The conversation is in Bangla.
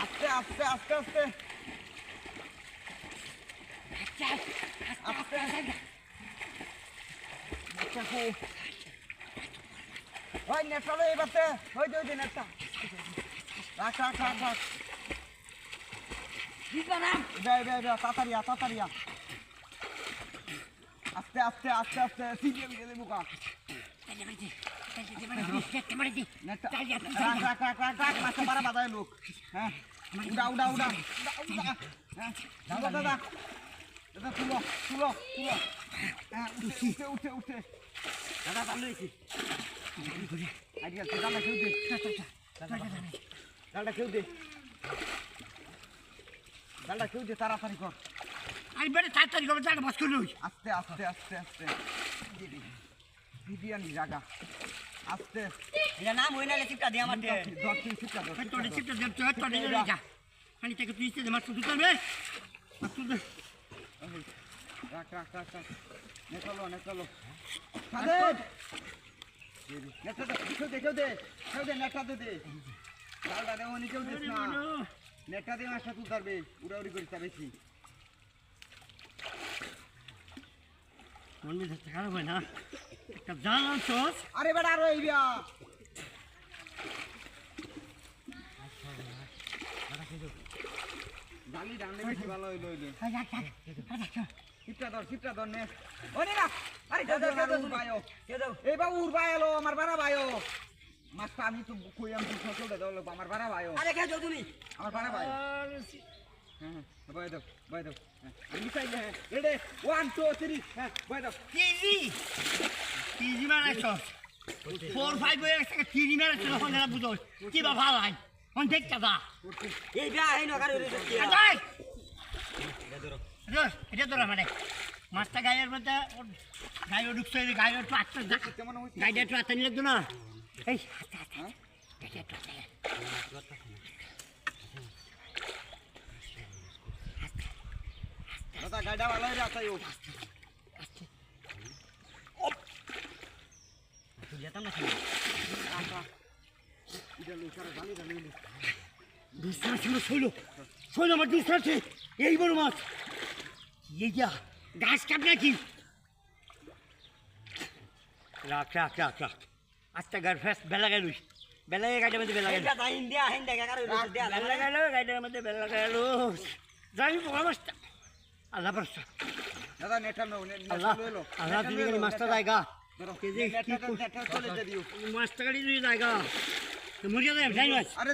আস্তে আস্তে আস্তে আস্তে ওই নেটটা লো এবারতে ওই যে নেটটা রাখ রাখ রাখ রাখ তাড়াতাড়িয়া তাড়াতাড়িয়া আস্তে আস্তে আস্তে আস্তে সিরিয়াল গেলে মুখা রাখ রাখ রাখ রাখ রাখ মাছটা পারা বাজায় লোক হ্যাঁ উড়া উড়া উড়া হ্যাঁ দাদা দাদা দাদা তুলো তুলো তুলো হ্যাঁ উঠে উঠে উঠে দাদা ভালো হয়েছে আইডিয়া দাদা কেউ দে দাদা কেউ দে দাদা কেউ দে তাড়াতাড়ি কর আমি বেড়ে তাড়াতাড়ি করবো জায়গা বস করলুই আস্তে আস্তে আস্তে আস্তে বিরিয়ানি জায়গা আস্তে এটা নাম হই না চিপটা দিয়ে আমার দশ তিন চিপটা তোরে চিপটা দে তোরে যা আমি তাকে তুই ইচ্ছে মাছ তুই করবে রাখ রাখ রাখ রাখ নেচলো নেচলো নেটটা কেউ দে কেউ দে কেউ দে নেটটা দে ডালটা দেবো নি কেউ দিস না নেটটা দিয়ে মাছটা তুলতে পারবে উড়াউড়ি করিস তা বেশি মন মেজাজটা খারাপ হয় না একটা জাল আনছস আরে বেটা আরো এইবা জালি ডান্ডে বেশি ভালো হইলো হইলো চিপটা ধর নে ওরে না আরে দাও ভাইও এই বাবু উড় ভাই এলো আমার বাড়া ভাইও মাছটা আমি তো কই আমি তো চলে দাও লোক আমার বাড়া ভাইও আরে খেয়ে যাও তুমি আমার বাড়া ভাই হ্যাঁ ভাই দাও আমি চাইলে রেডি 1 2 3 হ্যাঁ ভাই দাও তিজি মারাইছস 4 5 হয়ে গেছে তিজি মারাইছস এখন এরা বুঝো কি বা ভালো হয় কোন দেখটা দা এই বিয়া এই নগারে এটা ধরো মানে মাছটা গায়ের মধ্যে গায়ে ঢুকছে গায়ে একটু আটটা গাইডে একটু আটটা নিয়ে লাগতো না এই দাদা গাড়িটা ভালো হয়ে রাস্তায় ও যেতাম না শৈল আমার দুধ আছে এই বড় মাছ এই যা গাছ কাপ নাকি রাখ রাখ রাখ রাখ আজটা গাড়ি ফেস বেলা গেল বেলা গাড়ির মধ্যে বেলা গেল বেলা গেল গাড়ির মধ্যে বেলা গেল যাই বড় মাছটা আল্লাহ ভরসা দাদা নেটা নো আল্লাহ আল্লাহ দিদি গাড়ি মাছটা জায়গা নেটা চলে দিও মাছটা গাড়ি জায়গা মরিয়া যাই মাছ আরে